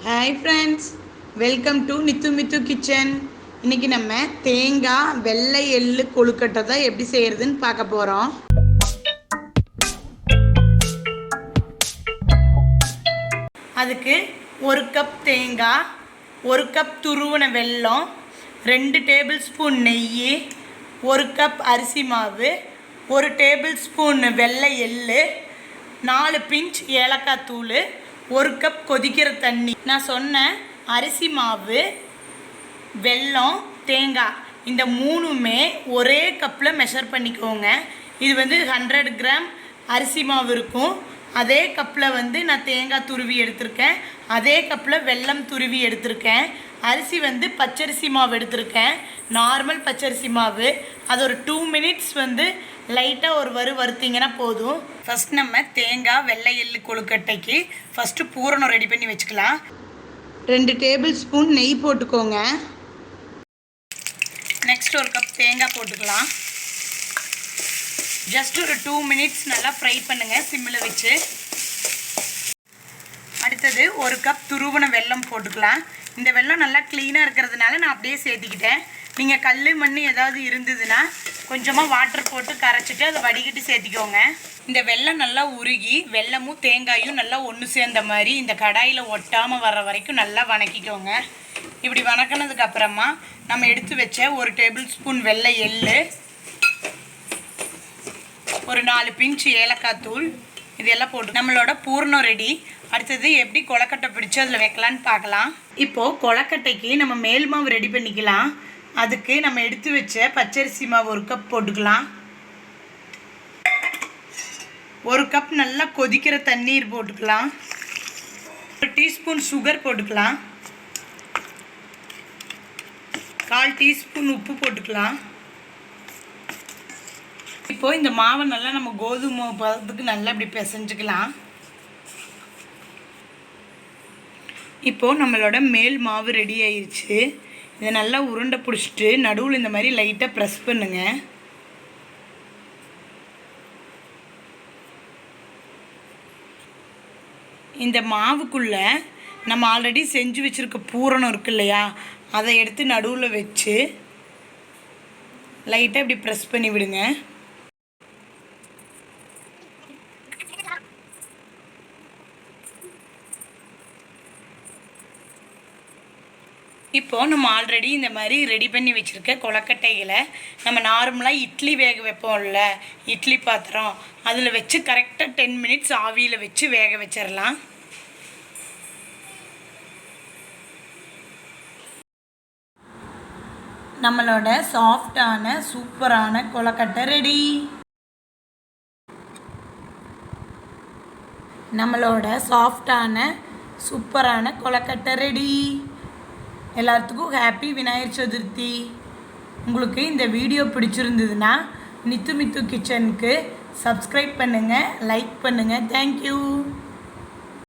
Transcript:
Hi friends, welcome to nithumithukitchen. இன்னைக்கு நம்ம தேங்காய் வெள்ளை எள்ளு கொழுக்கட்டை தான் எப்படி செய்யறதுன்னு பார்க்க போறோம். அதுக்கு 1 கப் தேங்காய், 1 கப் துருவன வெல்லம், 2 டேபிள் ஸ்பூன் நெய், 1 கப் அரிசி மாவு, 1 டேபிள் ஸ்பூன் வெள்ளை எள்ளு, 4 பிஞ்ச் ஏலக்காய் தூள், 1 கப் கொதிக்கிற தண்ணி. நான் சொன்ன அரிசி மாவு, வெல்லம், தேங்காய் இந்த மூணுமே ஒரே கப்பில் மெஷர் பண்ணிக்கோங்க. இது 100 கிராம் அரிசி மாவு இருக்கும். அதே கப்பில் நான் தேங்காய் துருவி எடுத்திருக்கேன். அதே கப்பில் வெல்லம் துருவி எடுத்திருக்கேன். அரிசி பச்சரிசி மாவு எடுத்திருக்கேன், நார்மல் பச்சரிசி மாவு. அது ஒரு 2 மினிட்ஸ் லைட்டாக ஒரு வறுத்தீங்கன்னா போதும். ஃபஸ்ட் நம்ம தேங்காய் வெள்ளை எள்ளு கொழுக்கட்டைக்கு ஃபஸ்ட்டு பூரணம் ரெடி பண்ணி வச்சுக்கலாம். 2 டேபிள் ஸ்பூன் நெய் போட்டுக்கோங்க. நெக்ஸ்ட் 1 கப் தேங்காய் போட்டுக்கலாம். ஜஸ்ட் ஒரு 2 மினிட்ஸ் நல்லா ஃப்ரை பண்ணுங்கள் சிம்மில் வச்சு. அடுத்தது 1 கப் துருவன வெல்லம் போட்டுக்கலாம். இந்த வெல்லம் நல்லா க்ளீனாக இருக்கிறதுனால நான் அப்படியே சேர்த்திக்கிட்டேன். நீங்கள் கல் மண் ஏதாவது இருந்ததுன்னா கொஞ்சமாக வாட்டர் போட்டு கரைச்சிட்டு அதை வடிகட்டி சேர்த்திக்கோங்க. இந்த வெல்லம் நல்லா உருகி வெல்லமும் தேங்காயும் நல்லா ஒன்று சேர்ந்த மாதிரி இந்த கடாயில் ஒட்டாமல் வர்ற வரைக்கும் நல்லா வணக்கிக்கோங்க. இப்படி வணக்கினதுக்கு அப்புறமா நம்ம எடுத்து வச்ச 1 டேபிள் ஸ்பூன் வெள்ளை எள்ளு, ஒரு 4 பிஞ்ச் ஏலக்காய் தூள் இதெல்லாம் போட்டு நம்மளோட பூர்ணம் ரெடி. அடுத்தது எப்படி கொலக்கட்டை பிடிச்சி அதில் வைக்கலான்னு பார்க்கலாம். இப்போது கொலக்கட்டைக்கு நம்ம மேல் மாவு ரெடி பண்ணிக்கலாம். அதுக்கு நம்ம எடுத்து வச்ச பச்சரிசி மாவு 1 கப் போட்டுக்கலாம். 1 கப் நல்லா கொதிக்கிற தண்ணீர் போட்டுக்கலாம். 1 டீஸ்பூன் சுகர் போட்டுக்கலாம். 1/4 டீஸ்பூன் உப்பு போட்டுக்கலாம். இப்போது இந்த மாவை நல்லா நம்ம கோதுமை பதத்துக்கு நல்லா இப்படி பிசைஞ்சுக்கலாம். இப்போது நம்மளோட மேல் மாவு ரெடி ஆயிடுச்சு. இதை நல்லா உருண்டை பிடிச்சிட்டு நடுவில் இந்த மாதிரி லைட்டாக ப்ரெஸ் பண்ணுங்க. இந்த மாவுக்குள்ளே நம்ம ஆல்ரெடி செஞ்சு வச்சுருக்க பூரணம் இருக்கு இல்லையா, அதை எடுத்து நடுவில் வச்சு லைட்டாக இப்படி ப்ரெஸ் பண்ணி விடுங்க. இப்போது நம்ம ஆல்ரெடி இந்த மாதிரி ரெடி பண்ணி வச்சுருக்க கொலக்கட்டைகளை நம்ம நார்மலாக இட்லி வேக வைப்போம்ல, இட்லி பாத்திரம், அதில் வச்சு கரெக்டாக 10 மினிட்ஸ் ஆவியில் வச்சு வேக வச்சிடலாம். நம்மளோட சாஃப்டான சூப்பரான கொலக்கட்டை ரெடி. நம்மளோட சாஃப்டான சூப்பரான கொலக்கட்டை ரெடி. எல்லாத்துக்கும் ஹாப்பி விநாயகர் சதுர்த்தி. உங்களுக்கு இந்த வீடியோ பிடிச்சிருந்ததுன்னா நித்து மித்து கிச்சனுக்கு சப்ஸ்கிரைப் பண்ணுங்கள், லைக் பண்ணுங்கள். தேங்க்யூ.